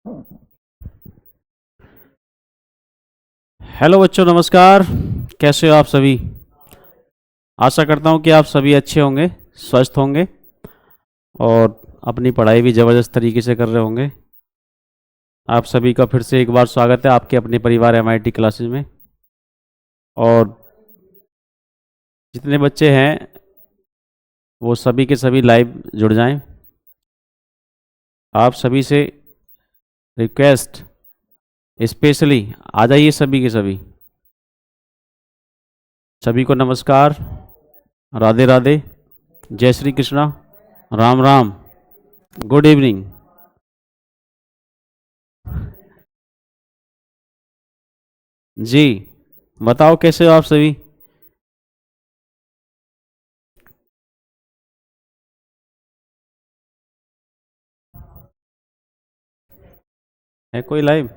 Hello बच्चों, नमस्कार। कैसे हो आप सभी? आशा करता हूँ कि आप सभी अच्छे होंगे, स्वस्थ होंगे और अपनी पढ़ाई भी ज़बरदस्त तरीके से कर रहे होंगे। आप सभी का फिर से एक बार स्वागत है आपके अपने परिवार MIT क्लासेस में। और जितने बच्चे हैं वो सभी के सभी लाइव जुड़ जाएं। आप सभी से रिक्वेस्ट, स्पेशली आ जाइए सभी के सभी। सभी को नमस्कार, राधे राधे, जय श्री कृष्णा, राम राम, गुड इवनिंग। जी, बताओ कैसे हो आप सभी? है कोई लाइव?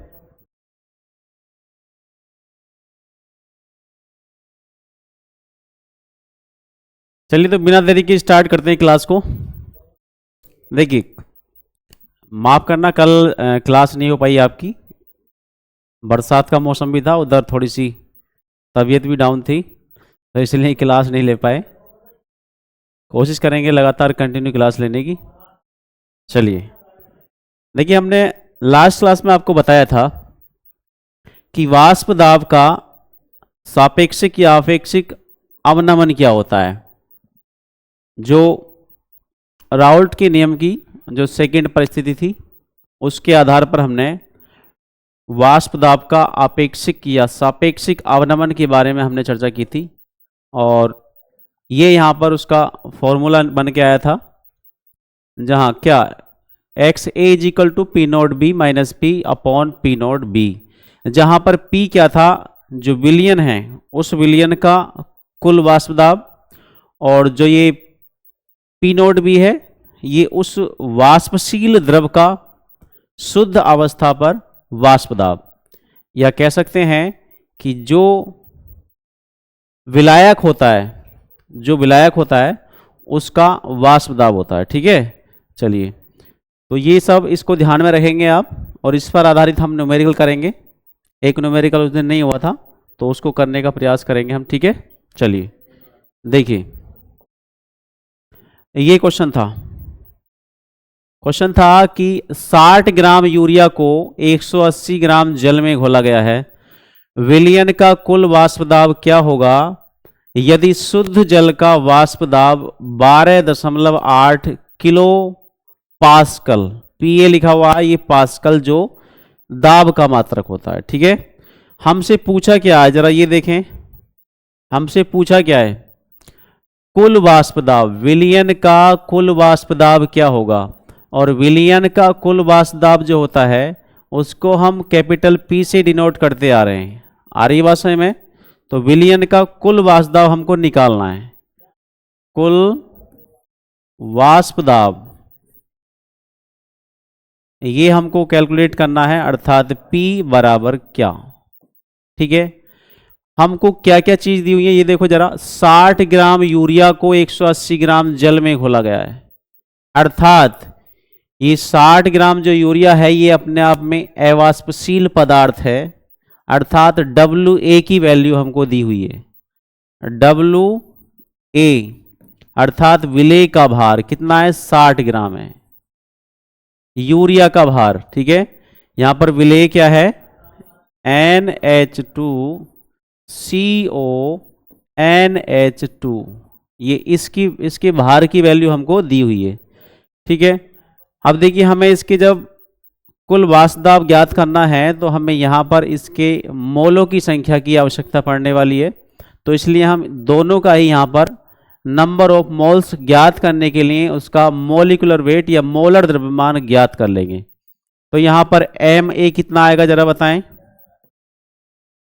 चलिए तो बिना देरी के स्टार्ट करते हैं क्लास को। देखिए, माफ़ करना कल क्लास नहीं हो पाई आपकी। बरसात का मौसम भी था, उधर थोड़ी सी तबीयत भी डाउन थी, तो इसलिए क्लास नहीं ले पाए। कोशिश करेंगे लगातार कंटिन्यू क्लास लेने की। चलिए, देखिए हमने लास्ट क्लास में आपको बताया था कि वाष्प दाब का सापेक्षिक या आपेक्षिक अवनमन क्या होता है। जो राउल्ट के नियम की जो सेकंड परिस्थिति थी, उसके आधार पर हमने वाष्प दाब का आपेक्षिक या सापेक्षिक अवनमन के बारे में हमने चर्चा की थी। और ये यहाँ पर उसका फॉर्मूला बन के आया था, जहाँ क्या x a is equal to p naught b minus P upon p naught b. जहाँ पर पी क्या था, जो विलयन है उस विलयन का कुल वाष्प दाब, और जो ये पी नोट बी है ये उस वाष्पशील द्रव का शुद्ध अवस्था पर वाष्प दाब, या कह सकते हैं कि जो विलायक होता है उसका वाष्प दाब होता है। ठीक है, चलिए तो ये सब इसको ध्यान में रखेंगे आप, और इस पर आधारित हम न्यूमेरिकल करेंगे। एक न्यूमेरिकल उस दिन नहीं हुआ था तो उसको करने का प्रयास करेंगे हम। ठीक है, चलिए देखिए, ये क्वेश्चन था कि 60 ग्राम यूरिया को 180 ग्राम जल में घोला गया है। विलयन का कुल वाष्प दाब क्या होगा यदि शुद्ध जल का वाष्प दाब 12.8 किलो पास्कल, पीए लिखा हुआ है, ये पास्कल जो दाब का मात्रक होता है। ठीक है, हमसे पूछा क्या है, जरा ये देखें। हमसे पूछा क्या है, कुल वाष्प दाब, विलयन का कुल वाष्प दाब क्या होगा। और विलयन का कुल वाष्प दाब जो होता है उसको हम कैपिटल पी से डिनोट करते आ रहे हैं। आ रही बात समझ में? तो विलयन का कुल वाष्प दाब हमको निकालना है। कुल वाष्प दाब ये हमको कैलकुलेट करना है, अर्थात P बराबर क्या। ठीक है, हमको क्या क्या चीज दी हुई है ये देखो जरा। 60 ग्राम यूरिया को 180 ग्राम जल में घोला गया है, अर्थात ये 60 ग्राम जो यूरिया है ये अपने आप में अवाष्पशील पदार्थ है, अर्थात WA की वैल्यू हमको दी हुई है। WA अर्थात विलेय का भार कितना है, 60 ग्राम है। यूरिया का भार, ठीक है, यहां पर विलेय क्या है, NH2CO NH2, ये इसके भार की वैल्यू हमको दी हुई है। ठीक है, अब देखिए हमें इसके जब कुल वाष्प दाब ज्ञात करना है तो हमें यहाँ पर इसके मोलों की संख्या की आवश्यकता पड़ने वाली है। तो इसलिए हम दोनों का ही यहाँ पर नंबर ऑफ मोल्स ज्ञात करने के लिए उसका मोलिकुलर वेट या मोलर द्रव्यमान ज्ञात कर लेंगे। तो यहाँ पर Ma कितना आएगा जरा बताएं।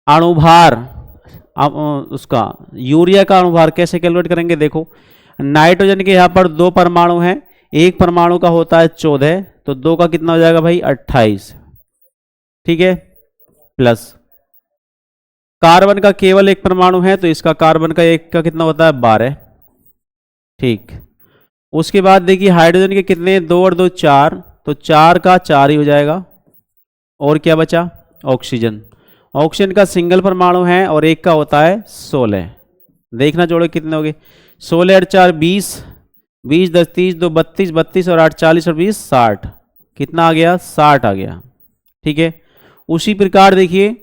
अणुभार, उसका यूरिया का अणुभार कैसे कैलकुलेट करेंगे, देखो नाइट्रोजन के यहाँ पर 2 परमाणु हैं, एक परमाणु का होता है 14, तो 2 का कितना हो जाएगा भाई 28। ठीक है, प्लस कार्बन का केवल एक परमाणु है तो इसका कार्बन का एक का कितना होता है 12। ठीक, उसके बाद देखिए हाइड्रोजन के कितने, 2 और 2 4, तो 4 का 4 ही हो जाएगा। और क्या बचा, ऑक्सीजन। ऑक्सीजन का सिंगल परमाणु है और एक का होता है 16। देखना जोड़ो कितने हो गए, 16 8 4 20, 20 10 30 2 32, 32 और 8 40 और 20 60। कितना आ गया, 60 आ गया। ठीक है, उसी प्रकार देखिए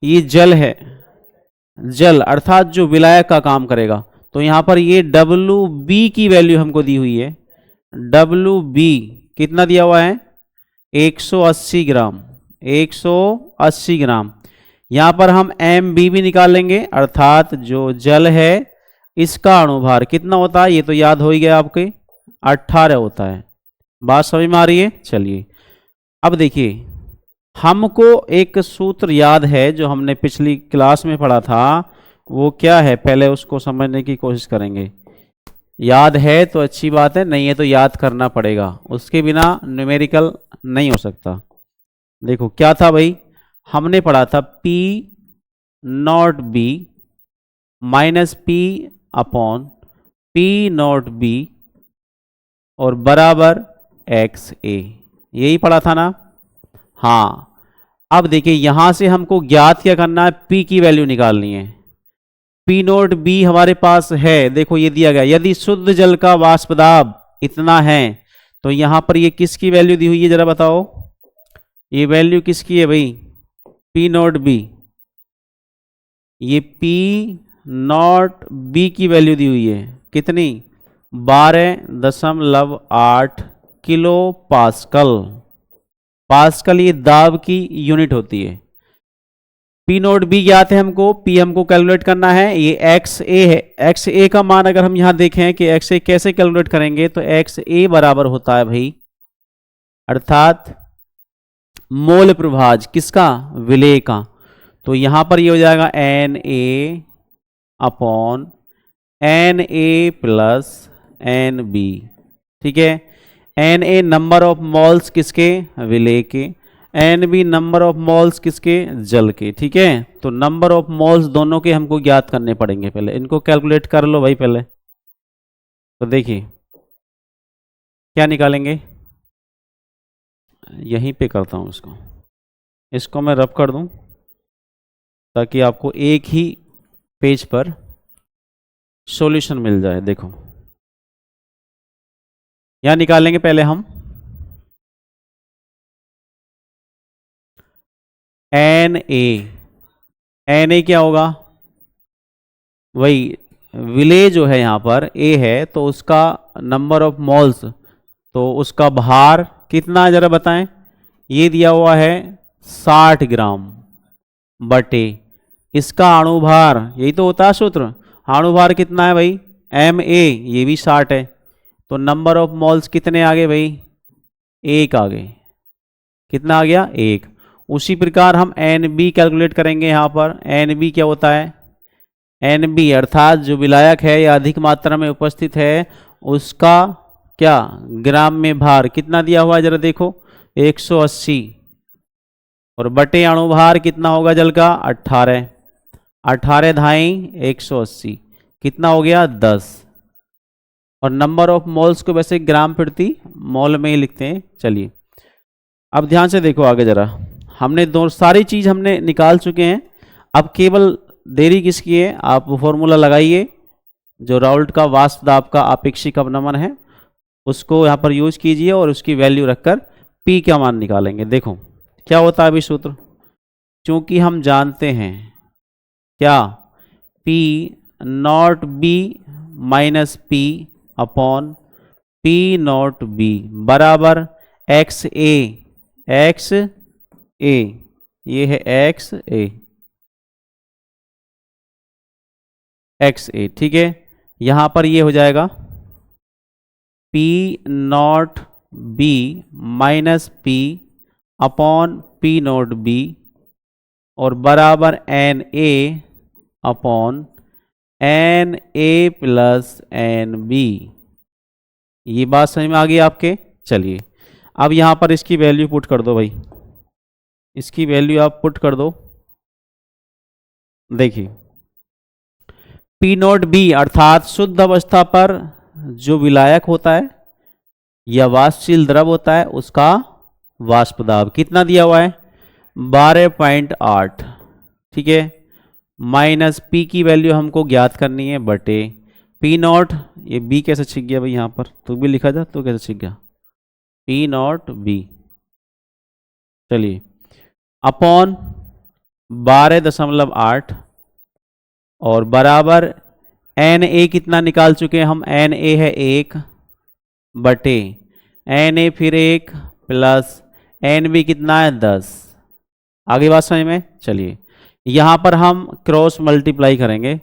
ये जल है, जल अर्थात जो विलायक का काम करेगा, तो यहां पर ये WB की वैल्यू हमको दी हुई है। WB कितना दिया हुआ है, 180 ग्राम, 180 ग्राम। यहां पर हम MB भी निकाल लेंगे, अर्थात जो जल है इसका अणुभार कितना होता है, ये तो याद हो ही गया आपके, 18 होता है। बात समझ में आ रही है। चलिए अब देखिए, हमको एक सूत्र याद है जो हमने पिछली क्लास में पढ़ा था, वो क्या है पहले उसको समझने की कोशिश करेंगे। याद है तो अच्छी बात है, नहीं है तो याद करना पड़ेगा, उसके बिना न्यूमेरिकल नहीं हो सकता। देखो क्या था भाई, हमने पढ़ा था P not B minus P upon P not B और बराबर XA, यही पढ़ा था ना। हाँ, अब देखिए यहां से हमको ज्ञात क्या करना है, P की वैल्यू निकालनी है। P नोट B हमारे पास है, देखो ये दिया गया, यदि शुद्ध जल का वाष्प दाब इतना है, तो यहां पर ये किसकी वैल्यू दी हुई है जरा बताओ, ये वैल्यू किसकी है भाई, P नोट B, ये P नॉट B की वैल्यू दी हुई है कितनी, 12.8 किलो पास्कल। पास्कल ये दाब की यूनिट होती है। P नोट B ज्ञात है हमको, P हमको कैलकुलेट करना है, ये XA है। XA का मान अगर हम यहां देखें कि XA कैसे कैलकुलेट करेंगे, तो XA बराबर होता है भाई, अर्थात मोल प्रभाज किसका, विलेय का। तो यहां पर ये हो जाएगा Na upon Na plus Nb। ठीक है, Na नंबर ऑफ मॉल्स किसके, विलेय के, Nb नंबर ऑफ मॉल्स किसके, जल के। ठीक है, तो नंबर ऑफ मॉल्स दोनों के हमको ज्ञात करने पड़ेंगे, पहले इनको कैलकुलेट कर लो भाई पहले। तो देखिए क्या निकालेंगे, यहीं पे करता हूं इसको मैं रब कर दूं ताकि आपको एक ही पेज पर सॉल्यूशन मिल जाए। देखो यहां निकालेंगे पहले हम Na क्या होगा, वही विलेय जो है यहां पर A है, तो उसका नंबर ऑफ मॉल्स, तो उसका भार कितना जरा बताएं, ये दिया हुआ है 60 ग्राम बटे इसका अणुभार, यही तो होता है सूत्र, अणुभार कितना है भाई Ma, ये भी 60 है, तो नंबर ऑफ मॉल्स कितने आ गए भाई, 1 आ गए। कितना आ गया, 1। उसी प्रकार हम Nb कैलकुलेट करेंगे, यहां पर Nb क्या होता है, Nb अर्थात जो विलायक है या अधिक मात्रा में उपस्थित है उसका क्या, ग्राम में भार कितना दिया हुआ है जरा देखो, 180, और बटे अणुभार कितना होगा जल का, 18, 18 धाई 180, कितना हो गया 10। और नंबर ऑफ मोल्स को वैसे ग्राम प्रति मोल में ही लिखते हैं। चलिए अब ध्यान से देखो आगे जरा, हमने दो सारी चीज हमने निकाल चुके हैं, अब केवल देरी किसकी है, आप फॉर्मूला लगाइए, जो राउल्ट का वाष्प दाब का आपेक्षिक अवनमन है उसको यहाँ पर यूज कीजिए और उसकी वैल्यू रखकर P का मान निकालेंगे। देखो क्या होता है अभी सूत्र, क्योंकि हम जानते हैं क्या, P not B minus P upon P not B बराबर XA, XA, ये है XA, XA। ठीक है, यहां पर ये हो जाएगा P not B minus P upon P not B और बराबर Na upon Na plus Nb। ये बात समझ में आ गई आपके। चलिए अब यहां पर इसकी वैल्यू पुट कर दो भाई, इसकी वैल्यू आप पुट कर दो। देखिए P नॉट B अर्थात शुद्ध अवस्था पर जो विलायक होता है या वाष्पशील द्रव होता है उसका वाष्प दाब कितना दिया हुआ है, 12.8, ठीक है, माइनस पी की वैल्यू हमको ज्ञात करनी है बटे पी नॉट, ये बी कैसे छिप गया भाई यहाँ पर, तो भी लिखा जा तो कैसे छिप गया, पी नॉट बी, चलिए, अपॉन 12.8 और बराबर एन ए कितना निकाल चुके हैं हम, एन ए है 1 बटे एन ए फिर 1 प्लस एन बी कितना है 10। आगे बात समझ में, चलिए यहाँ पर हम क्रॉस मल्टीप्लाई करेंगे,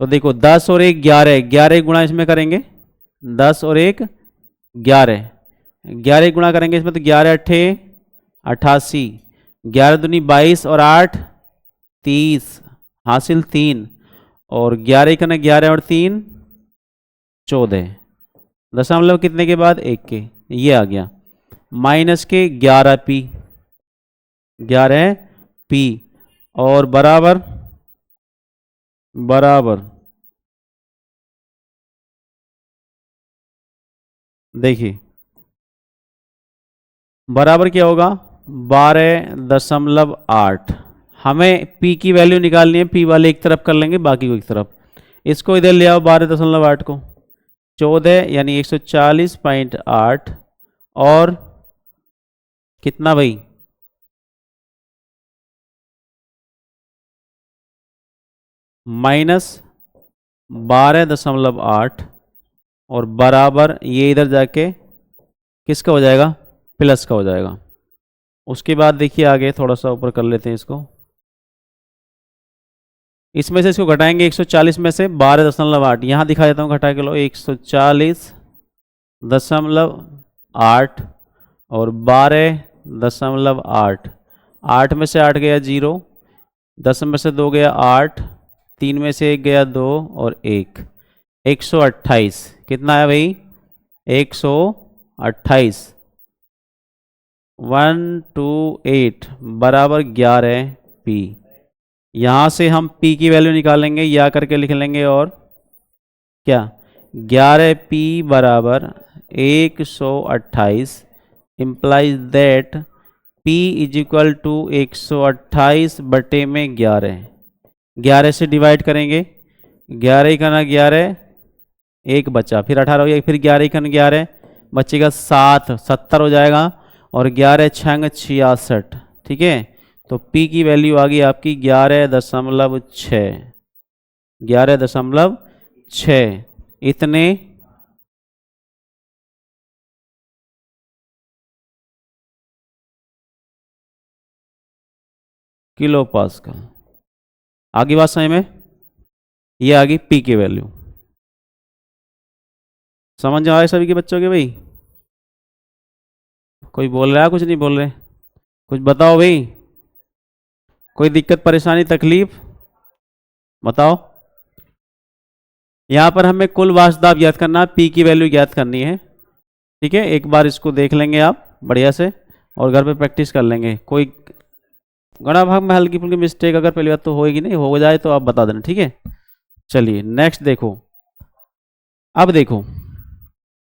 तो देखो 10 और 1 11, 11 गुणा इसमें करेंगे, 10 और 1 11, 11 गुणा करेंगे इसमें तो 11 अट्ठे 88, 11 दूनी 22 और 8 30, हासिल 3, और 11 का 11 और 3 14, दशमलव कितने के बाद 1 के, ये आ गया माइनस के 11 पी, 11 पी, और बराबर देखिए बराबर क्या होगा 12.8, हमें p की वैल्यू निकालनी है, p वाले एक तरफ कर लेंगे बाकी को एक तरफ, इसको इधर ले आओ 12.8 को 14 यानी 140.8 और कितना भाई माइनस 12.8 और बराबर ये इधर जाके किसका हो जाएगा, प्लस का हो जाएगा। उसके बाद देखिए आगे थोड़ा सा ऊपर कर लेते हैं इसको, इसमें से इसको घटाएंगे 140 में से 12.8, यहाँ दिखा देता हूँ घटा के लो 140.8 और 12.8, 8 में से 8 गया 0, 10 में से 2 गया 8, 3 में से 1 गया 2 और 1, 128 कितना है भाई 128, 128 बराबर 11 पी, यहाँ से हम p की वैल्यू निकालेंगे या करके लिख लेंगे, और क्या 11 पी बराबर 128 implies that p is equal to 128 बटे में 11, 11 से डिवाइड करेंगे, 11 का ना 11, एक बचा, फिर 18 हो गया, फिर 11 का ना 11 बचेगा 7, 70 हो जाएगा, और 11 छंग 66, ठीक है, तो P की वैल्यू आ गई आपकी 11.6, 11.6 इतने किलो पास्कल। आगे बात समझ में, ये आ गई P की वैल्यू, समझ में आए सभी के बच्चों के भाई, कोई बोल रहा है कुछ नहीं बोल रहे, कुछ बताओ भाई, कोई दिक्कत परेशानी तकलीफ बताओ। यहां पर हमें कुल वाष्पदाब ज्ञात करना है, पी की वैल्यू ज्ञात करनी है, ठीक है, एक बार इसको देख लेंगे आप बढ़िया से और घर पे प्रैक्टिस कर लेंगे, कोई गणा भाग में हल्की फुल्की मिस्टेक अगर पहली बात तो होएगी नहीं, हो जाए तो आप बता देना, ठीक है। चलिए नेक्स्ट देखो, अब देखो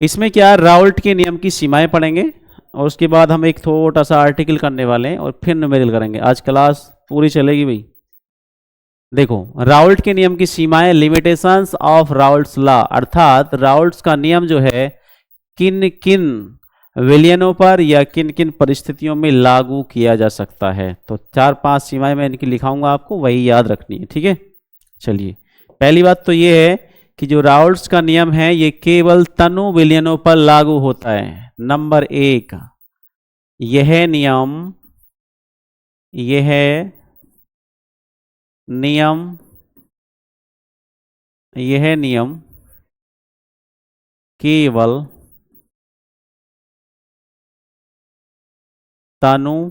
इसमें क्या राउल्ट के नियम की सीमाएं पढ़ेंगे और उसके बाद हम एक छोटा सा आर्टिकल करने वाले हैं और फिर न्यूमेरिकल करेंगे, आज क्लास पूरी चलेगी भाई। देखो राउल्ट के नियम की सीमाएं, लिमिटेशंस ऑफ राउल्ट्स लॉ, अर्थात राउल्ट्स का नियम जो है किन किन विलयनों पर या किन किन परिस्थितियों में लागू किया जा सकता है, तो 4-5 सीमाएं मैं इनकी लिखाऊंगा, आपको वही याद रखनी है, ठीक है। चलिए पहली बात तो ये है कि जो राउल्ट्स का नियम है ये केवल तनु विलयनों पर लागू होता है। नंबर 1, यह नियम केवल तनु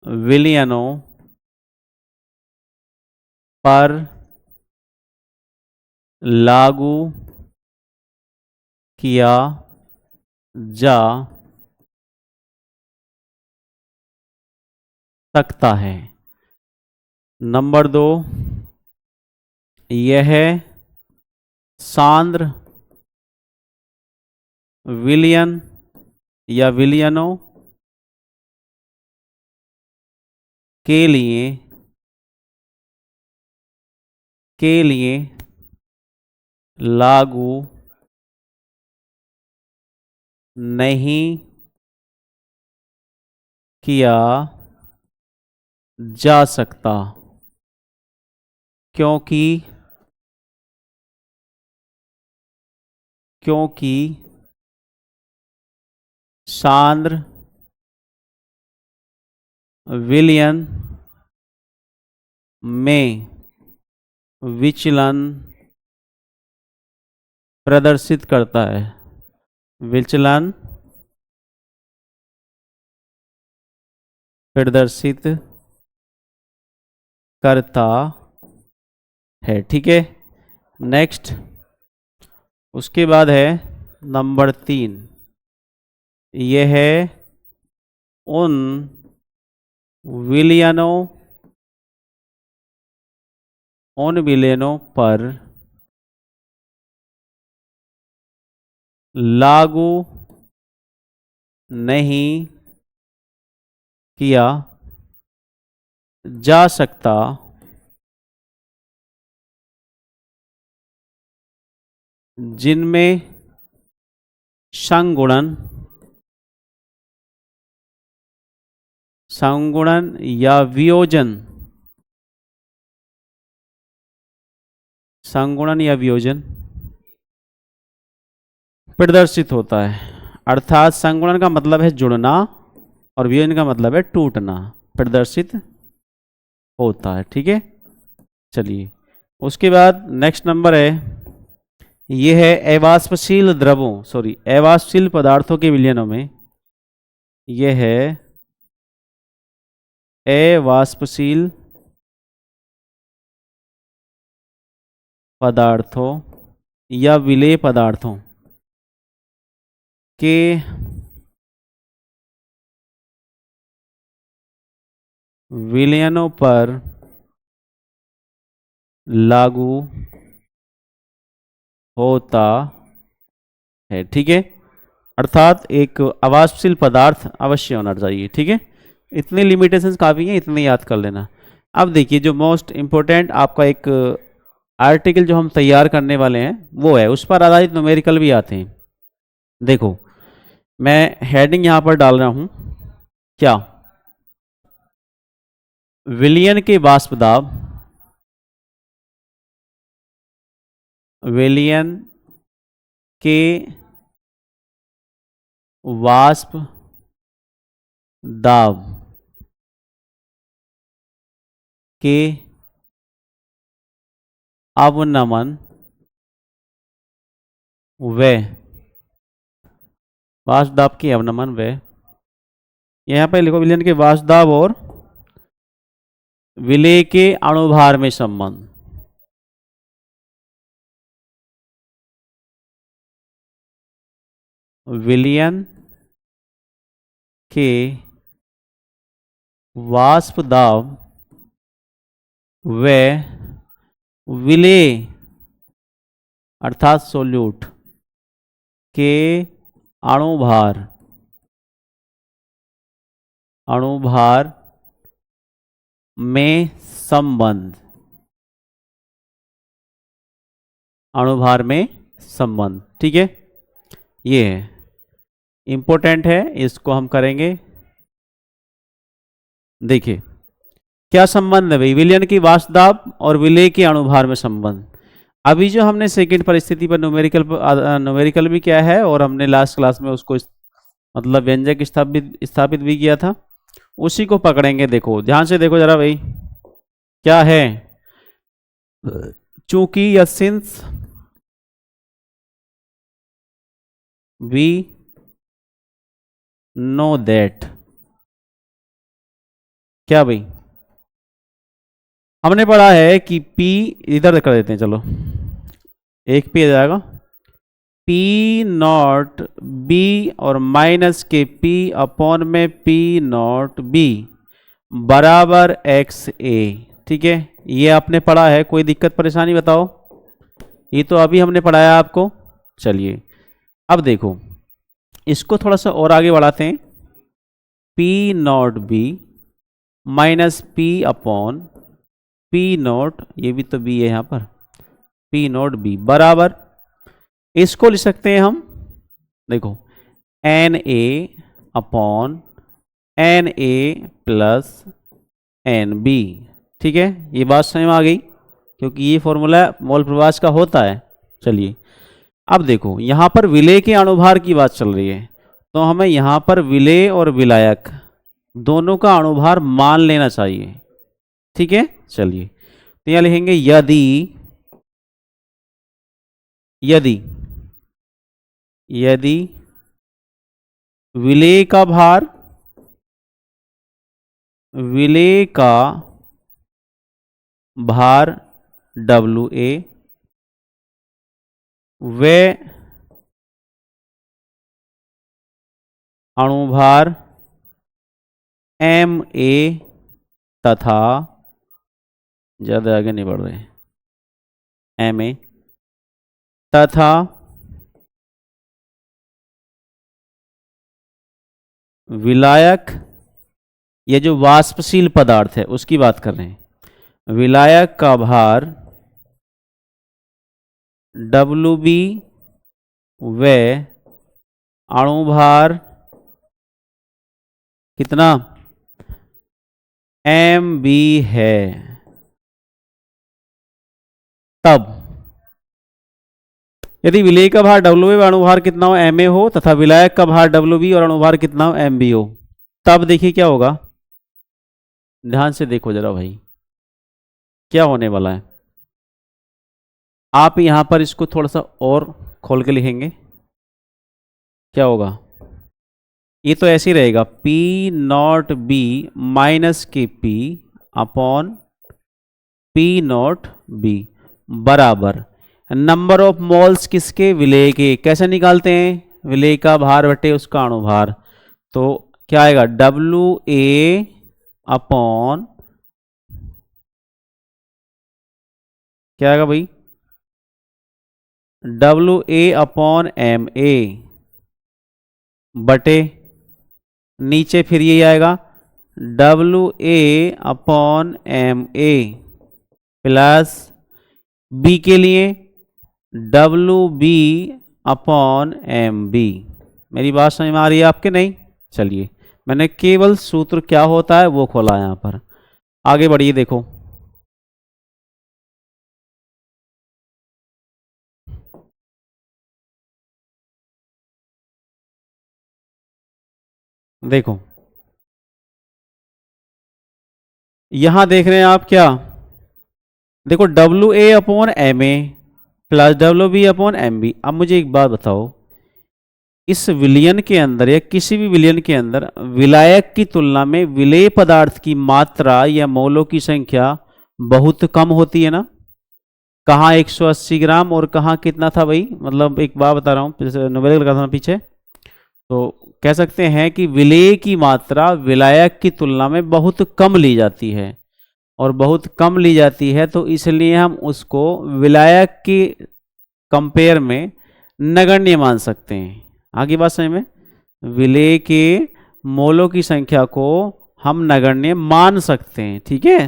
विलयनों पर लागू किया जा सकता है। नंबर 2, यह सांद्र विलयन या विलयनों के लिए लागू नहीं किया जा सकता, क्योंकि सांद्र विलयन में विचलन प्रदर्शित करता है, विचलन प्रदर्शित करता है। ठीक है, नेक्स्ट उसके बाद है नंबर 3, यह है उन विलयनों पर लागू नहीं किया जा सकता, जिनमें संगुणन या वियोजन प्रदर्शित होता है। अर्थात संगुणन का मतलब है जुड़ना और वियोजन का मतलब है टूटना, प्रदर्शित होता है। ठीक है, चलिए उसके बाद नेक्स्ट नंबर है, यह है अवाष्पशील पदार्थों के विलयनों में, यह है अवाष्पशील पदार्थों या विलेय पदार्थों के विलयनों पर लागू होता है। ठीक है, अर्थात एक अवाष्पशील पदार्थ अवश्य होना चाहिए। ठीक है, इतने लिमिटेशंस काफ़ी हैं, इतने याद कर लेना। अब देखिए जो मोस्ट इम्पोर्टेंट आपका एक आर्टिकल जो हम तैयार करने वाले हैं वो है, उस पर आधारित न्यूमेरिकल भी आते हैं। देखो मैं हेडिंग यहां पर डाल रहा हूं, क्या विलयन के वाष्प दाब, विलयन के वाष्प दाब के अवनमन व वाष्प दाब के अवनमन व, यहां पर लिखो विलयन के वाष्प दाब और विलेय के अणुभार में संबंध। विलयन के वाष्प दाब व विलेय अर्थात सोल्यूट के अणुभार में संबंध, अणुभार में संबंध। ठीक है, ये है इंपॉर्टेंट है, इसको हम करेंगे। देखिए क्या संबंध है भाई, विलयन की वाष्प दाब और विलेय के अणुभार में संबंध। अभी जो हमने सेकंड परिस्थिति पर न्यूमेरिकल भी किया है और हमने लास्ट क्लास में उसको मतलब व्यंजक स्थापित भी किया था, उसी को पकड़ेंगे। देखो ध्यान से देखो जरा भाई, क्या है, चूंकि या सिंस वी नो दैट, क्या भाई हमने पढ़ा है कि P, इधर कर देते हैं, चलो एक P आ जाएगा, P नॉट B और माइनस के P अपॉन में P नॉट B बराबर XA। ठीक है, ये आपने पढ़ा है, कोई दिक्कत परेशानी बताओ, ये तो अभी हमने पढ़ाया आपको। चलिए अब देखो इसको थोड़ा सा और आगे बढ़ाते हैं, P not B minus P upon p note, ये भी तो बी है यहाँ पर, पी नोट बी बराबर, इसको लिख सकते हैं हम, देखो n A upon N A plus n b. ठीक है, ये बात समझ में आ गई, क्योंकि ये फॉर्मूला मोल प्रवाह का होता है। चलिए अब देखो यहाँ पर विलेय के अणुभार की बात चल रही है, तो हमें यहाँ पर विलेय और विलायक दोनों का अणुभार मान लेना चाहिए। ठीक है, चलिए तो यहाँ लिखेंगे यदि यदि यदि विलेय का भार, विलेय का भार WA व अणुभार MA तथा, ज़्यादा आगे नहीं बढ़ रहे, MA तथा विलायक, ये जो वाष्पशील पदार्थ है उसकी बात कर रहे हैं, विलायक का भार WB व अणुभार कितना MB है, तब यदि विलेय का भार WA व अणुभार कितना हो MA हो तथा विलायक का भार WB और अणुभार कितना हो MB हो, तब देखिए क्या होगा, ध्यान से देखो जरा भाई क्या होने वाला है। आप यहां पर इसको थोड़ा सा और खोल के लिखेंगे, क्या होगा, ये तो ऐसे ही रहेगा P नॉट B माइनस के P upon P not B बराबर नंबर ऑफ मोल्स किसके, विलेय के। कैसे निकालते हैं, विलेय का भार बटे उसका अणुभार, तो क्या आएगा WA अपॉन, क्या आएगा भाई, WA अपॉन MA बटे नीचे फिर ये आएगा WA upon MA plus B के लिए WB अपॉन MB। मेरी बात समझ में आ रही है आपके, नहीं? चलिए मैंने केवल सूत्र क्या होता है वो खोला यहाँ पर, आगे बढ़िए देखो। देखो यहां देख रहे हैं आप क्या, देखो WA upon MA plus WB upon MB। अब मुझे एक बात बताओ, इस विलयन के अंदर या किसी भी विलयन के अंदर विलायक की तुलना में विलेय पदार्थ की मात्रा या मोलों की संख्या बहुत कम होती है ना। कहाँ 180 ग्राम और कहाँ कितना था भाई, मतलब एक बात बता रहा हूँ, नोबेल लगा था पीछे, तो कह सकते हैं कि विलेय की मात्रा विलायक की तुलना में बहुत कम ली जाती है, और बहुत कम ली जाती है तो इसलिए हम उसको विलायक की कंपेयर में नगण्य मान सकते हैं। आगे बात समझ में, विलेय के मोलों की संख्या को हम नगण्य मान सकते हैं। ठीक है,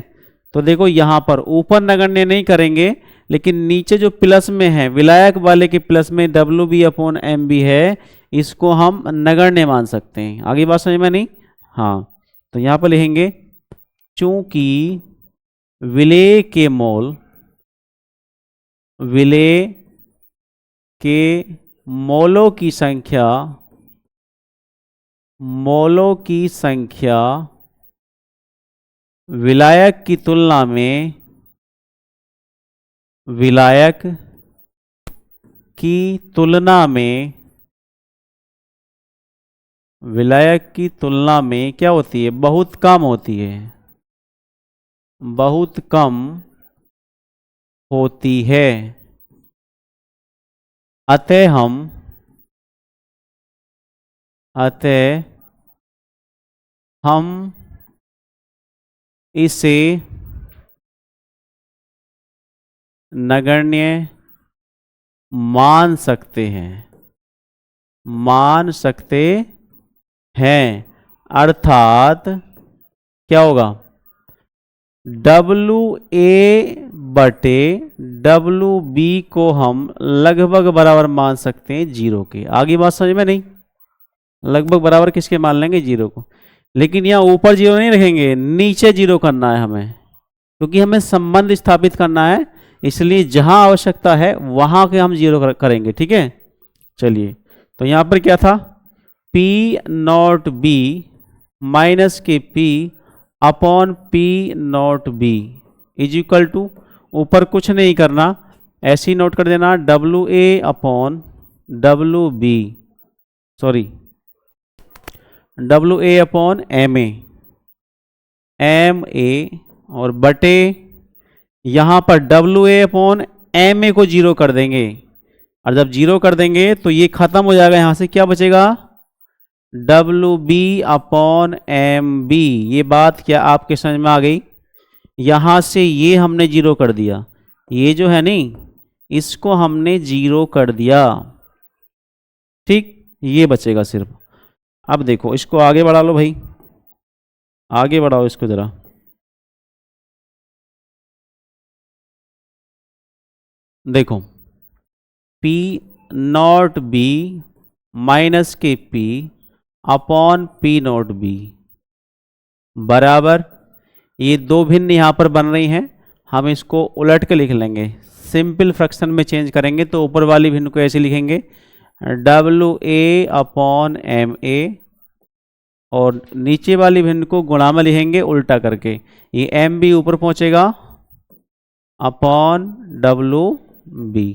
तो देखो यहाँ पर ऊपर नगण्य नहीं करेंगे, लेकिन नीचे जो प्लस में है विलायक वाले के प्लस में WB अपॉन MB है, इसको हम नगण्य मान सकते हैं। आगे बात समझ में नहीं? हाँ, तो यहाँ पर लिखेंगे चूंकि विलेय के मोल, विलेय के मोलों की संख्या, मोलों की संख्या विलायक की तुलना में, विलायक की तुलना में, विलायक की तुलना में क्या होती है, बहुत कम होती है, बहुत कम होती है। अतः हम इसे नगण्य मान सकते हैं, मान सकते हैं। अर्थात क्या होगा, डब्लू ए बटे डब्लू बी को हम लगभग बराबर मान सकते हैं जीरो के। आगे बात समझ में नहीं? लगभग बराबर किसके मान लेंगे? जीरो को। लेकिन यहाँ ऊपर जीरो नहीं रखेंगे, नीचे जीरो करना है हमें, क्योंकि हमें संबंध स्थापित करना है, इसलिए जहां आवश्यकता है वहां के हम जीरो करेंगे। ठीक है, चलिए। तो यहां पर क्या था? पी नॉट बी माइनस के P upon P naught B is equal to, ऊपर कुछ नहीं करना, ऐसे ही नोट कर देना, W A upon W B, sorry W A upon M A और बटे यहां पर W A upon M A को जीरो कर देंगे, और जब जीरो कर देंगे तो ये खत्म हो जाएगा, यहां से क्या बचेगा? डब्लू बी अपॉन एम बी। ये बात क्या आपके समझ में आ गई? यहां से ये हमने जीरो कर दिया, ये जो है नहीं इसको हमने जीरो कर दिया। ठीक, ये बचेगा सिर्फ। अब देखो इसको आगे बढ़ा लो भाई, आगे बढ़ाओ इसको जरा। देखो पी नॉट बी माइनस के P upon P naught B बराबर, ये दो भिन्न यहां पर बन रही हैं, हम इसको उलट के लिख लेंगे, सिंपल फ्रैक्शन में चेंज करेंगे तो ऊपर वाली भिन्न को ऐसे लिखेंगे, डब्लू ए अपॉन एम ए, और नीचे वाली भिन्न को गुणा में लिखेंगे उल्टा करके, ये एम बी ऊपर पहुंचेगा अपॉन डब्लू बी।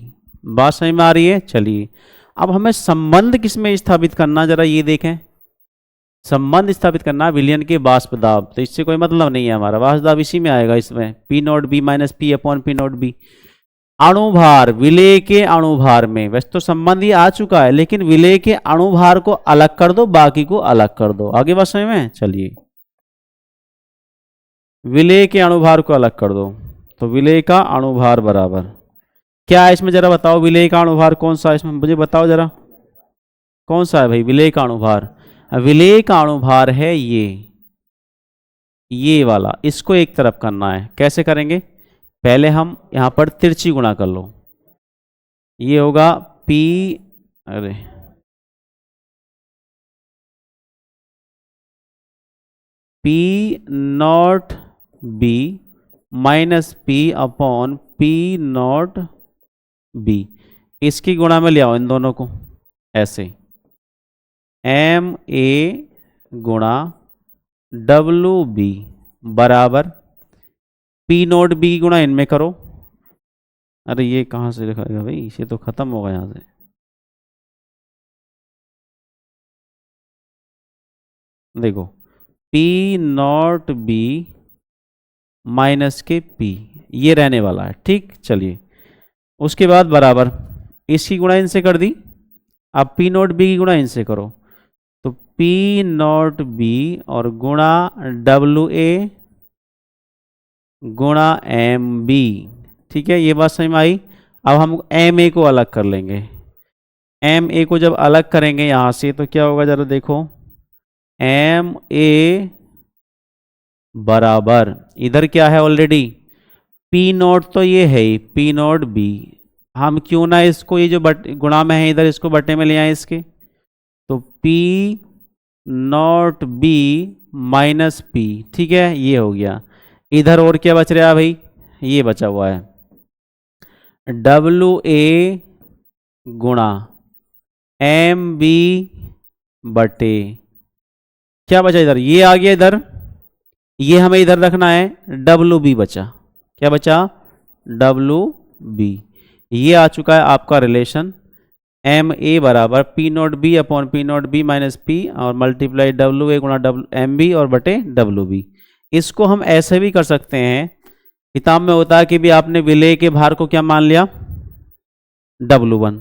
बात समझ में आ रही है? चलिए, अब हमें संबंध किसमें स्थापित करना, जरा ये देखें। संबंध स्थापित करना विलयन के वाष्प दाब, तो इससे कोई मतलब नहीं है हमारा, वाष्प दाब इसी में आएगा, इसमें P naught B minus P upon P naught B. अणुभार, विलेय के अणुभार में, वैसे तो संबंध ये आ चुका है, लेकिन विलेय के अणुभार को अलग कर दो, बाकी को अलग कर दो। आगे बात समझ में? चलिए, विलेय के अणुभार को अलग कर दो, तो विलेय का अणुभार बराबर क्या है इसमें, जरा बताओ। विलेय का अणुभार कौन सा है इसमें, मुझे बताओ जरा, कौन सा है भाई विलेय का अणुभार? विलेय का अणुभार है ये वाला, इसको एक तरफ करना है। कैसे करेंगे? पहले हम यहां पर तिरछी गुणा कर लो, ये होगा पी, अरे P naught B minus P upon P naught B, इसकी गुणा में ले आओ इन दोनों को, ऐसे एम ए गुणा डब्लू बी बराबर पी नोट बी की गुणा इनमें करो। अरे ये कहाँ से लिखा गया भाई, इसे तो खत्म होगा यहाँ से। देखो पी नॉट बी माइनस के पी, ये रहने वाला है। ठीक, चलिए उसके बाद बराबर इसकी गुणा इनसे कर दी, अब पी नॉट बी की गुणा इनसे करो, तो पी नॉट बी और गुणा डब्लू ए गुणा एम बी। ठीक है, ये बात समझ में आई। अब हम एम ए को अलग कर लेंगे, एम ए को जब अलग करेंगे यहां से तो क्या होगा जरा देखो, एम ए बराबर इधर क्या है ऑलरेडी, पी नॉट तो ये है ही, पी नॉट बी, हम क्यों ना इसको ये जो गुणा में है इधर इसको बटे में ले आए इसके, तो P naught B minus P. ठीक है, ये हो गया। इधर और क्या बच रहा है भाई, ये बचा हुआ है डब्लू ए गुणा एम बी बटे क्या बचा इधर, ये आ गया इधर, ये हमें इधर रखना है, डब्लू बी बचा, क्या बचा, डब्लू बी। ये आ चुका है आपका रिलेशन एम ए बराबर P naught B upon P naught B minus P और मल्टीप्लाई डब्लू ए गुणा डब्लू एम बी और बटे डब्लू बी। इसको हम ऐसे भी कर सकते हैं, किताब में होता है कि भी आपने विलेय के भार को क्या मान लिया, W1,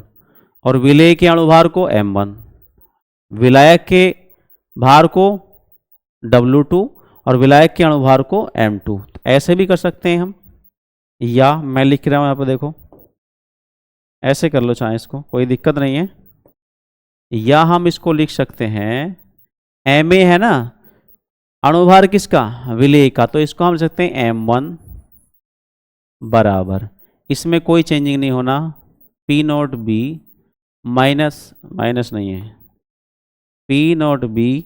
और विलेय के अणुभार को M1, विलायक के भार को W2 और विलायक के अणुभार को M2। ऐसे भी कर सकते हैं हम, या मैं लिख रहा हूं यहां पर देखो, ऐसे कर लो चाहे इसको, कोई दिक्कत नहीं है। या हम इसको लिख सकते हैं, एम ए है ना, अणुभार किसका? विलेय का। तो इसको हम लिख सकते हैं m1 बराबर, इसमें कोई चेंजिंग नहीं होना, P naught B minus, minus नहीं है, P naught B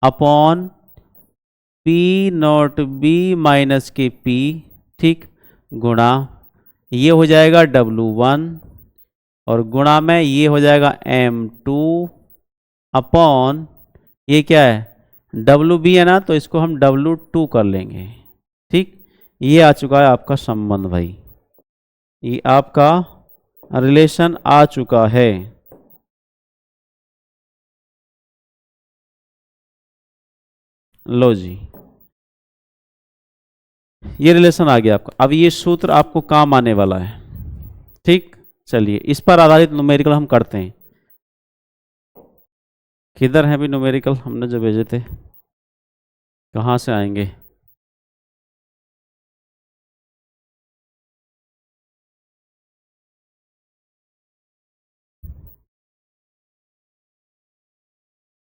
upon P naught B minus के पी, ठीक, गुणा ये हो जाएगा W1 और गुणा में ये हो जाएगा M2 अपॉन ये क्या है WB है ना, तो इसको हम W2 कर लेंगे, ठीक। ये आ चुका है आपका संबंध भाई, ये आपका रिलेशन आ चुका है। लो जी, ये रिलेशन आ गया आपका। अब ये सूत्र आपको काम आने वाला है, ठीक। चलिए इस पर आधारित न्यूमेरिकल हम करते हैं। किधर है भी न्यूमेरिकल हमने जो भेजे थे, कहाँ से आएंगे?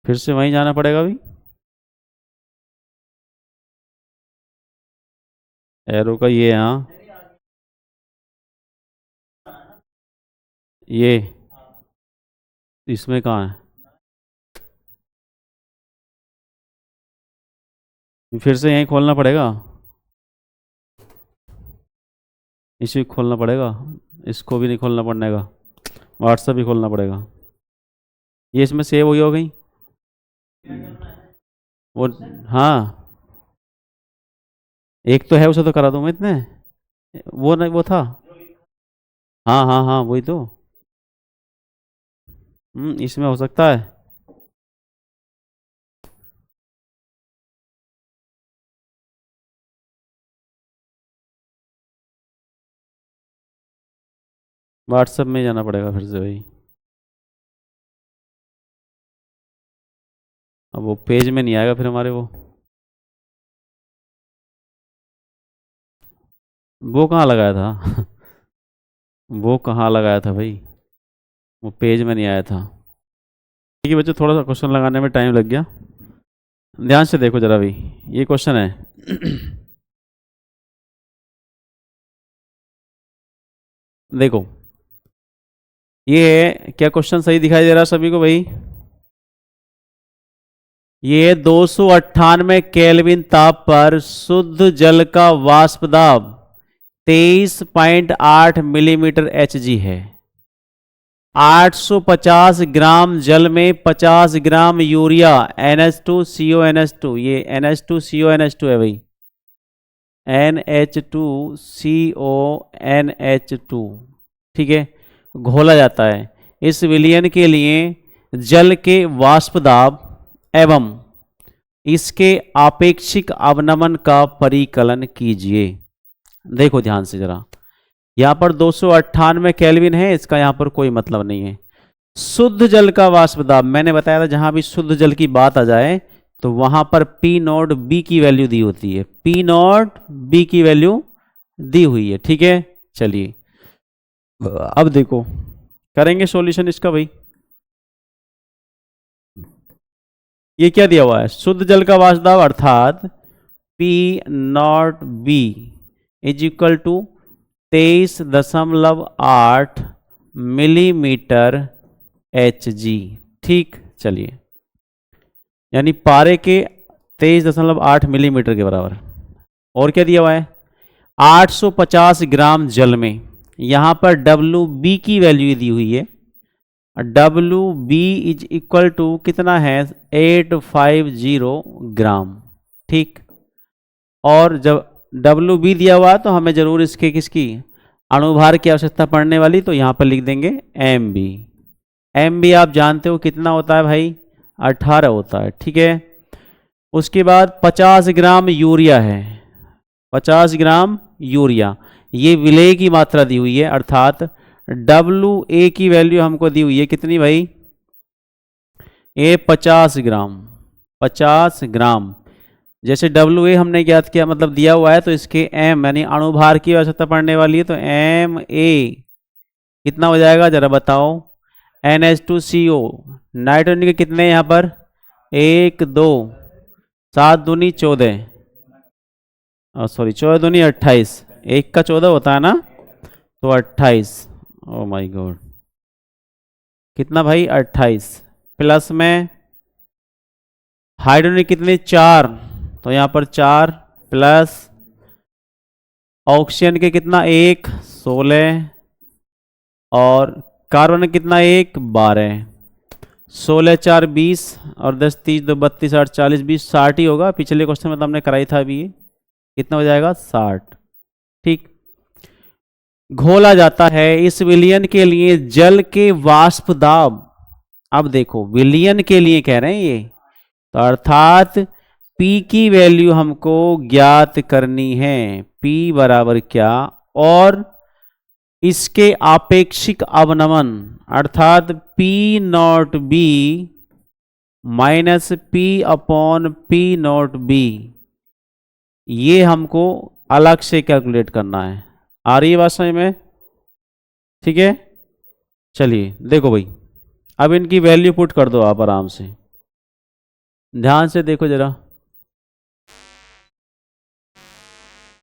फिर से वहीं जाना पड़ेगा भी, एरो का ये, हाँ ये इसमें कहाँ है? फिर से यहीं खोलना पड़ेगा, इसी को खोलना पड़ेगा, इसको भी नहीं खोलना पड़ेगा, व्हाट्सएप भी खोलना पड़ेगा। ये इसमें सेव हुई हो गई वो, हाँ एक तो है, उसे तो करा दूँ मैं इतने, वो नहीं वो था, हाँ हाँ हाँ वही तो, इसमें हो सकता है। व्हाट्सएप में जाना पड़ेगा फिर से भाई, अब वो पेज में नहीं आएगा फिर हमारे वो कहाँ लगाया था वो कहाँ लगाया था भाई, वो पेज में नहीं आया था। ठीक है बच्चों, थोड़ा सा क्वेश्चन लगाने में टाइम लग गया, ध्यान से देखो जरा भी, ये क्वेश्चन है देखो ये क्या क्वेश्चन सही दिखाई दे रहा है सभी को भाई? ये 298 केल्विन ताप पर शुद्ध जल का वाष्प दाब 23.8 मिलीमीटर Hg है। 850 ग्राम जल में 50 ग्राम यूरिया NH2CONH2, ये NH2CONH2 है भाई, NH2CONH2, ठीक है, घोला जाता है। इस विलयन के लिए जल के वाष्प दाब एवं इसके आपेक्षिक अवनमन का परिकलन कीजिए। देखो ध्यान से जरा, यहां पर 298 केल्विन है, इसका यहां पर कोई मतलब नहीं है। शुद्ध जल का वाष्प दाब, मैंने बताया था जहां भी शुद्ध जल की बात आ जाए तो वहां पर पी नॉट बी की वैल्यू दी होती है, पी नॉट बी की वैल्यू दी हुई है, ठीक है। चलिए अब देखो करेंगे सॉल्यूशन इसका भाई। ये क्या दिया हुआ है, शुद्ध जल का वाष्प दाब अर्थात p naught B is equal to 23.8 millimetre Hg, ठीक। चलिए यानी पारे के 23.8 मिलीमीटर के बराबर। और क्या दिया हुआ है, 850 ग्राम जल में, यहां पर WB की वैल्यू दी हुई है, WB इज इक्वल टू कितना है 850 ग्राम, ठीक। और जब WB दिया हुआ तो हमें जरूर इसके किसकी अणुभार की आवश्यकता पड़ने वाली, तो यहां पर लिख देंगे MB। MB आप जानते हो कितना होता है भाई, 18 होता है, ठीक है। उसके बाद 50 ग्राम यूरिया है, 50 ग्राम यूरिया, ये विलेय की मात्रा दी हुई है, अर्थात WA की वैल्यू हमको दी हुई है कितनी भाई, ये 50 ग्राम, 50 ग्राम। जैसे WA हमने ज्ञात किया मतलब दिया हुआ है, तो इसके M यानी अणुभार की आवश्यकता पड़ने वाली है, तो MA कितना हो जाएगा जरा बताओ, NH2CO, नाइट्रोजन के कितने यहाँ पर 1 2 7 दूनी 14, सॉरी 14 दूनी 28, एक का 14 होता है ना, तो 28, ओ माय गॉड, कितना भाई 28, प्लस में हाइड्रोजन कितने 4, तो यहाँ पर 4 प्लस ऑक्सीजन के कितना 1 16, और कार्बन कितना 1 12, 16 4 20, और 10 30 2 32 8 40 20 60 ही होगा। पिछले क्वेश्चन में तो हमने कराई था अभी, ये कितना हो जाएगा 60। ठीक, घोला जाता है इस विलयन के लिए जल के वाष्प दाब। अब देखो विलयन के लिए कह रहे हैं ये, तो अर्थात P की वैल्यू हमको ज्ञात करनी है, P बराबर क्या, और इसके आपेक्षिक अवनमन अर्थात P naught B minus P upon P naught B, ये हमको अलग से कैलकुलेट करना है। आ रही है बात समझ में? ठीक है, चलिए देखो भाई, अब इनकी वैल्यू पुट कर दो आप आराम से, ध्यान से देखो जरा,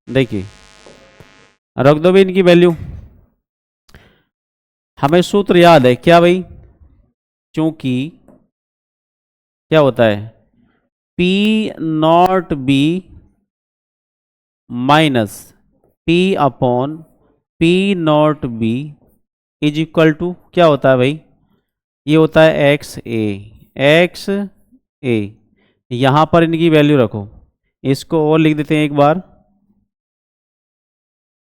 देखिए रख दो भी इनकी वैल्यू। हमें सूत्र याद है क्या भाई, क्योंकि क्या होता है P naught B minus P upon P naught B is equal to क्या होता है भाई, ये होता है एक्स ए। यहां पर इनकी वैल्यू रखो, इसको और लिख देते हैं एक बार,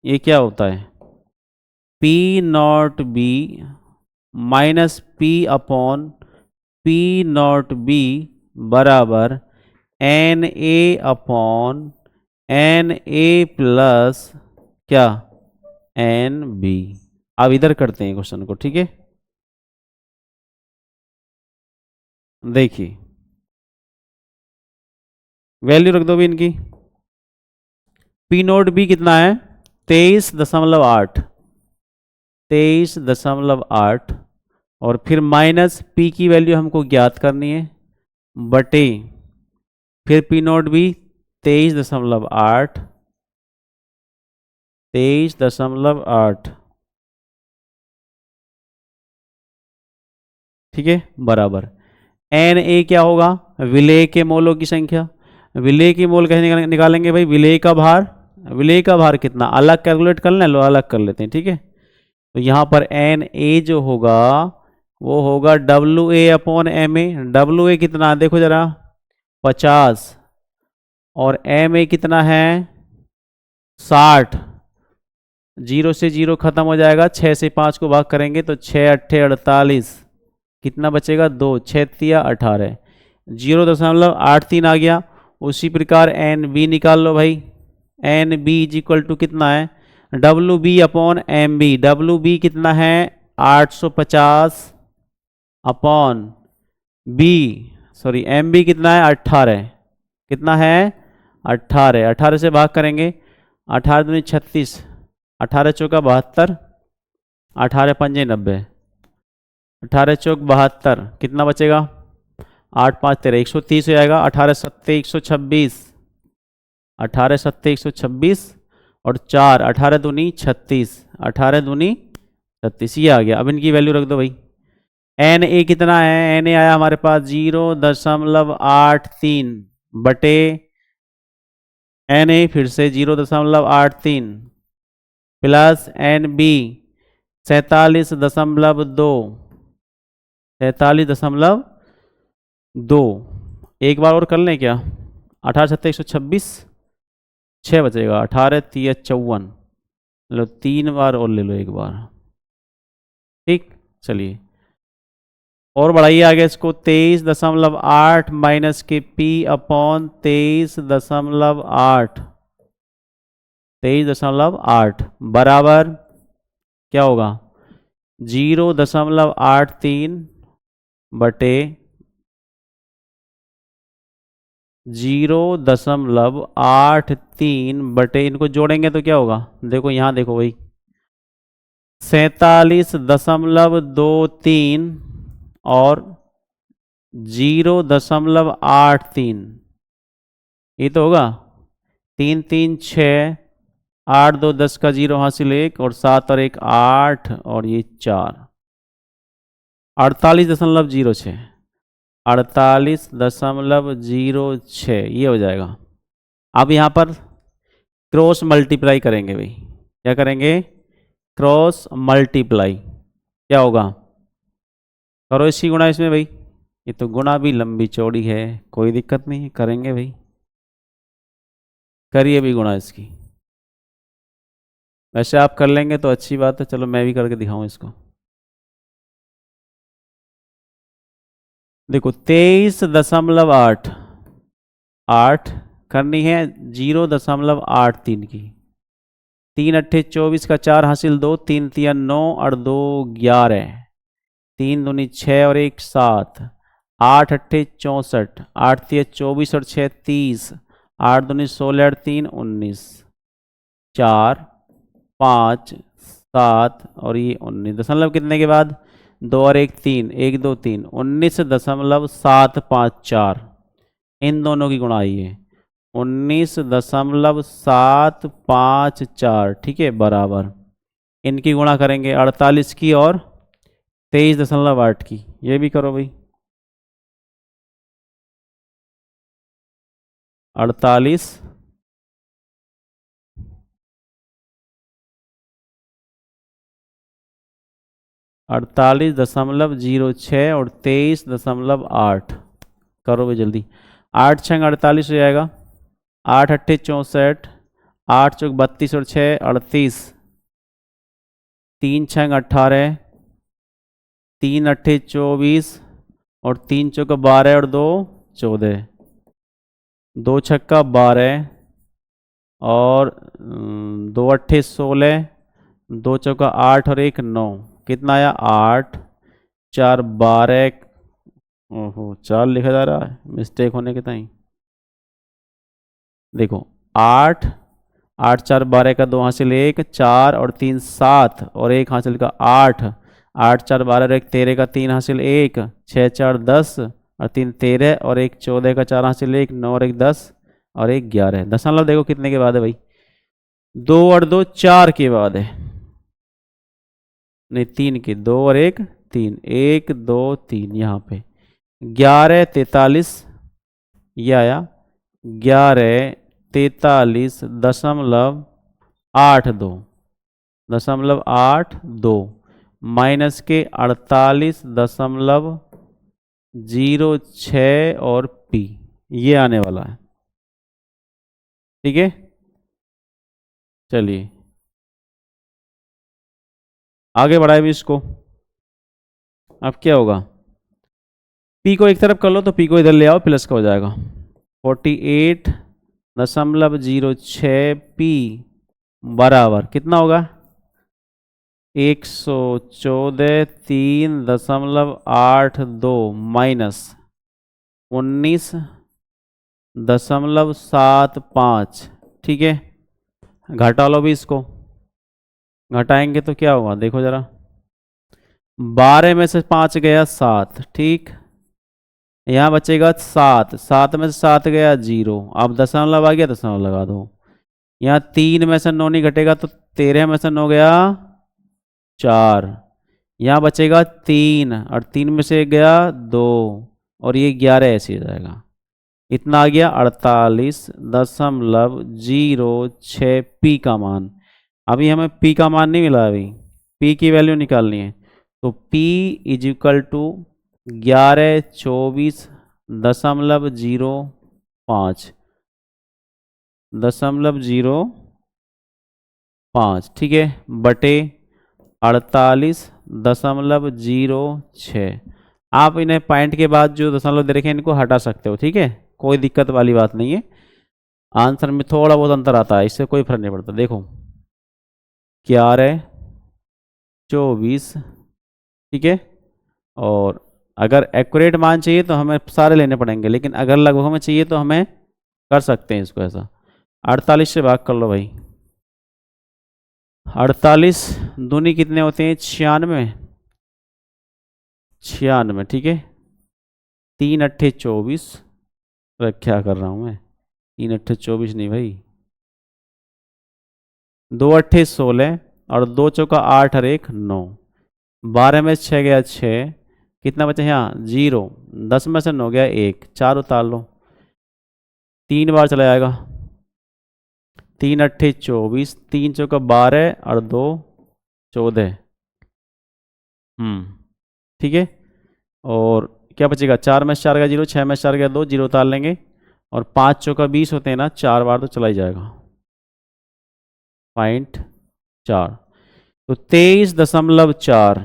ये क्या होता है P naught B minus P upon P naught B बराबर N A upon N A plus क्या एन बी। अब इधर करते हैं क्वेश्चन को, ठीक है, देखिए वैल्यू रख दो भी इनकी, P नोट बी कितना है 23.8, 23.8, और फिर माइनस P की वैल्यू हमको ज्ञात करनी है, बटे फिर P नोट बी 23.8, 23.8, ठीक है, बराबर एन ए क्या होगा विलेय के मोलों की संख्या। विलेय की मोल कैसे निकालेंगे भाई, विलेय का भार, विलेय का भार कितना अलग कैलकुलेट कर लें, लो अलग कर लेते हैं, ठीक है। तो यहाँ पर एन ए जो होगा वो होगा डब्ल्यू ए अपॉन एम ए। डब्ल्यू ए कितना देखो जरा 50, और एम ए कितना है 60, 0 से 0 खत्म हो जाएगा, 6 से 5 को भाग करेंगे तो 6 अट्ठे 48, कितना बचेगा 2, 6 तिया 18, 0.83 आ गया। उसी प्रकार एन बी निकाल लो भाई, n b is equal to कितना है डब्ल्यू बी अपॉन एम बी। डब्ल्यू बी कितना है 850 upon b, sorry m b कितना है 18, कितना है 18, 18 से भाग करेंगे, 18 दूनी 36, 18 चौका 72, 18 पंजे 90, 18 चौक 72, कितना बचेगा 8 5 13, 130 हो जाएगा। 18 सत्ते 126, 18 सत्ते 126, और 4 18 दूनी 36, 18 दूनी 36, ये आ गया। अब इनकी वैल्यू रख दो भाई, एन ए कितना है, एन ए आया हमारे पास 0.83 बटे एन ए फिर से 0.83 प्लस एन बी 47.2, 47.2, एक बार और कर लें क्या, 18 सत्ते 126, 6 बचेगा, 18 3 54, लो 3 बार और ले लो एक बार, ठीक। चलिए और बढ़ाइए आगे इसको, 23.8 माइनस के P अपॉन 23.8, 23.8 बराबर क्या होगा 0.83 बटे 0.83 बटे, इनको जोड़ेंगे तो क्या होगा, देखो यहाँ देखो भाई 47.23 और 0.83, ये तो होगा 3 3 6, 8 2 10 का 0 हासिल 1 और 7 और 1 8 और ये 4, 48.06, 48.06 ये हो जाएगा। अब यहाँ पर क्रॉस मल्टीप्लाई करेंगे भाई, क्या करेंगे? Cross multiply. क्या होगा? करो इसकी गुणा इसमें भाई, ये तो गुणा भी लंबी चौड़ी है, कोई दिक्कत नहीं है, करेंगे भाई, करिए भी गुणा इसकी। वैसे आप कर लेंगे तो अच्छी बात है, चलो मैं भी करके दिखाऊं इसको। देखो 23.8 करनी है 0.83 की। 3 अट्ठे 24 का 4 हासिल 2, 3 तिया 9 और 2 11, 3 दूनी 6 और 1 7, 8 अट्ठे 64, 8 तिया 24 और 6 30, 8 दूनी 16 और 3 19, 4 5 7 और ये 19, दशमलव कितने के बाद? 2 और 1 3, 1 2 3, 19.754, इन दोनों की गुणा आई है 19.754, ठीक है, बराबर। इनकी गुणा करेंगे 48 की और 23.8 की, ये भी करो भाई। 48 48.06 और 23.8 करो भाई जल्दी। 8 छंग 48 हो जाएगा, 8 अट्ठे 64, 8 चौक 32 और 6 38, 3 छंग 18, 3 अट्ठे 24 और 3 चौक 12 और 2 14, 2 छक्का 12 और 2 अट्ठे 16, 2 चौका 8 और 1 9, कितना आया? 8 4 12, ओहो 4 लिखा जा रहा है, मिस्टेक होने के ताई। देखो 8 8 4 12 का 2 हासिल 1, 4 और 3 7 और 1 हासिल का 8, 8 4 12 और 1 13 का 3 हासिल 1, 6 4 10 और 3 13 और 1 14 का 4 हासिल 1, 9 और 1 10 और 1 11, दशमलव देखो कितने के बाद है भाई? 2 और 2 4 के बाद है, नहीं 3 के, 2 और 1 3, 1 2 3 यहाँ पे 11 43 ये आया, 11 43.82 .82 माइनस के 48.06 और पी, ये आने वाला है, ठीक है। चलिए आगे बढ़ाए भी इसको। अब क्या होगा? पी को एक तरफ कर लो तो पी को इधर ले आओ, प्लस का हो जाएगा 48.06 पी बराबर कितना होगा? 114.382 माइनस 19.75, ठीक है। घटा लो भी इसको, घटाएंगे तो क्या होगा देखो जरा, 12 में से 5 गया 7, ठीक, यहाँ बचेगा 7, 7 में से 7 गया 0, अब दशमलव आ गया, दशमलव लगा दो। यहाँ 3 में से 9 नहीं घटेगा तो 13 में से 9 गया 4, यहाँ बचेगा 3 और 3 में से गया 2 और ये 11 ऐसे हो जाएगा, इतना आ गया 48.06 पी का मान। अभी हमें पी का मान नहीं मिला, अभी पी की वैल्यू निकालनी है, तो पी इज इक्वल टू 1124.05 0.05, ठीक है, बटे 48.06। आप इन्हें पॉइंट के बाद जो दशमलव दे रखे हैं इनको हटा सकते हो, ठीक है, कोई दिक्कत वाली बात नहीं है। आंसर में थोड़ा बहुत अंतर आता है, इससे कोई फर्क नहीं पड़ता। देखो 1124, ठीक है, और अगर एक्यूरेट मान चाहिए तो हमें सारे लेने पड़ेंगे, लेकिन अगर लगभग में चाहिए तो हमें कर सकते हैं इसको ऐसा। 48 से भाग कर लो भाई, 48 दूनी कितने होते हैं? 96, 96, ठीक है, 3 अट्ठे 24, क्या कर रहा हूँ मैं, 3 अट्ठे 24 नहीं भाई, 2 अट्ठे 16 और 2 चौका 8 और 1 9, 12 में 6 गया 6, कितना बचा यहाँ 0, 10 में से 9 गया 1, 4 उतार लो, 3 बार चला जाएगा, 3 अट्ठे 24, 3 चौका 12 और 2 14। ठीक है, और क्या बचेगा, 4 में से 4 गया 0, 6 में से 4 गया 2, 0 उतार लेंगे, और 5 चौका 20 होते हैं ना, 4 बार तो चला ही जाएगा, 0.4, तो 23.4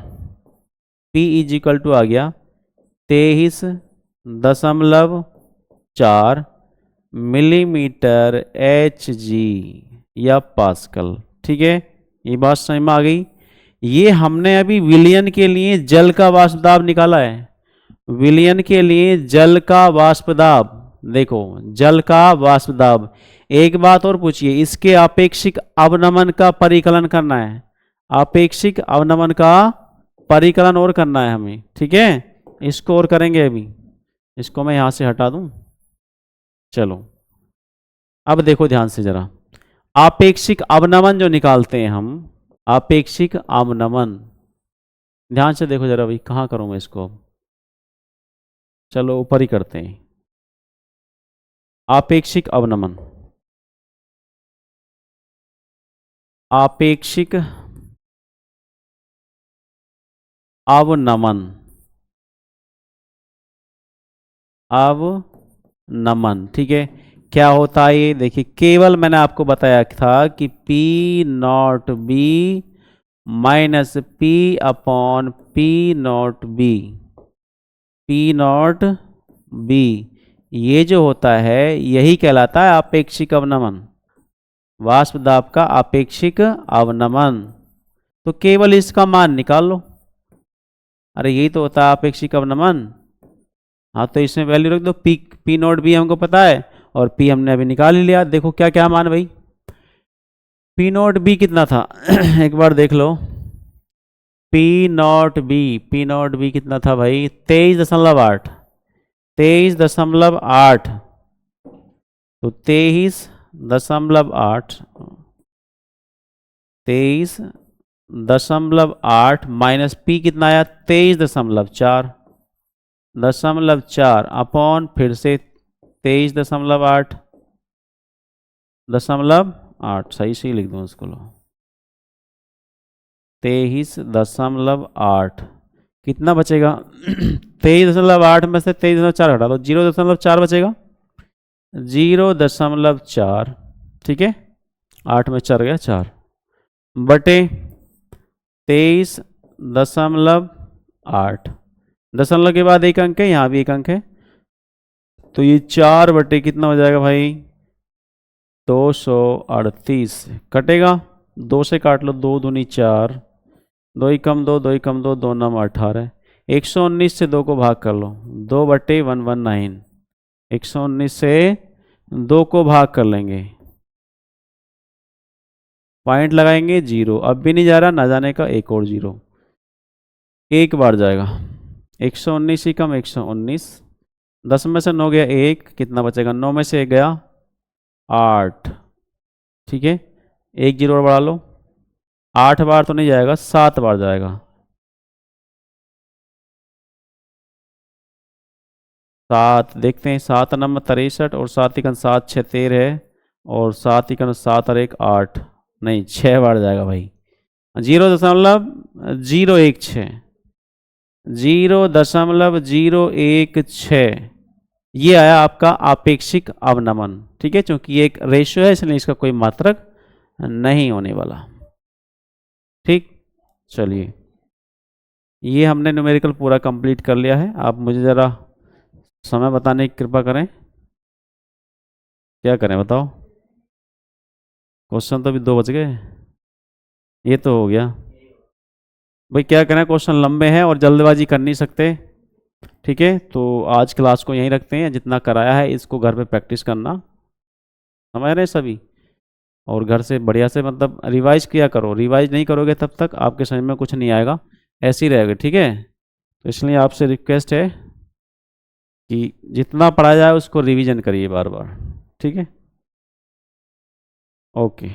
P इज इक्वल टू आ गया 23.4 मिलीमीटर Hg या पास्कल। ठीक है, ये बात समझ में आ गई। ये हमने अभी विलयन के लिए जल का वाष्प दाब निकाला है, विलयन के लिए जल का वाष्प दाब, देखो जल का वाष्प दाब। एक बात और पूछिए, इसके आपेक्षिक अवनमन का परिकलन करना है, आपेक्षिक अवनमन का परिकलन और करना है हमें। ठीक है, इसको और करेंगे अभी, इसको मैं यहां से हटा दूं। चलो अब देखो ध्यान से जरा, आपेक्षिक अवनमन जो निकालते हैं हम, आपेक्षिक अवनमन, ध्यान से देखो जरा भाई, कहाँ करूं मैं इसको, चलो ऊपर ही करते हैं। आपेक्षिक अवनमन, आपेक्षिक अवनमन, अवनमन। ठीक है, क्या होता है ये देखिए, केवल मैंने आपको बताया था कि P naught B minus P upon P naught B, P naught B, ये जो होता है यही कहलाता है आपेक्षिक अवनमन, वाष्प दाब का आपेक्षिक अवनमन। तो केवल इसका मान निकाल लो, अरे यही तो होता है आपेक्षिक अवनमन। हाँ, तो इसमें वैल्यू रख दो, P नॉट बी हमको पता है और P हमने अभी निकाल ही लिया। देखो क्या क्या मान भाई, P नॉट बी कितना था एक बार देख लो, P नॉट बी कितना था भाई, 23.8, 23.8, तो 23.8, 23.8 माइनस P कितना आया 23.4, 0.4 अपॉन फिर से 23.8, 0.8, सही से ही लिख दूँ उसको, लो 23.8, कितना बचेगा 23.8 में से 23.4 हटा दो, 0.4 बचेगा, 0.4। ठीक है, 8 में 4 गया 4, बटे 23.8, दशमलव के बाद एक अंक है, यहाँ भी एक अंक है, तो ये 4 बटे कितना हो जाएगा भाई 238, कटेगा 2 से काट लो, 2 दूनी 4, 2 ही कम 2, 2 ही कम 2, 2 9 18, 119 से 2 को भाग कर लो, 2 बटे 119, 119 से 2 को भाग कर लेंगे, पॉइंट लगाएंगे 0, अब भी नहीं जा रहा, ना जाने का एक और 0, एक बार जाएगा, 119 ही कम 119, 10 में से 9 गया 1, कितना बचेगा, 9 में से 1 गया 8। ठीक है, 1 0 और बढ़ा लो, 8 बार तो नहीं जाएगा, 7 बार जाएगा, 7 देखते हैं, 7 नंबर 63 और 7 इकन 7 6 13 है, और 7 इकन 7 और 1 8, नहीं 6 बार जाएगा भाई, 0.016, 0.016, ये आया आपका आपेक्षिक अवनमन। ठीक है, क्योंकि ये एक रेशियो है इसलिए इसका कोई मात्रक नहीं होने वाला। ठीक, चलिए ये हमने न्यूमेरिकल पूरा कंप्लीट कर लिया है। आप मुझे ज़रा समय बताने की कृपा करें, क्या करें बताओ, क्वेश्चन तो अभी 2 बज गए, ये तो हो गया भाई, क्या करें क्वेश्चन लंबे हैं और जल्दबाजी कर नहीं सकते। ठीक है, तो आज क्लास को यहीं रखते हैं, जितना कराया है इसको घर पे प्रैक्टिस करना, समझ रहे हैं सभी, और घर से बढ़िया से मतलब रिवाइज किया करो, रिवाइज नहीं करोगे तब तक आपके समझ में कुछ नहीं आएगा, ऐसे ही रहेगा। ठीक है, तो इसलिए आपसे रिक्वेस्ट है कि जितना पढ़ा जाए उसको रिवीजन करिए बार बार। ठीक है। ओके।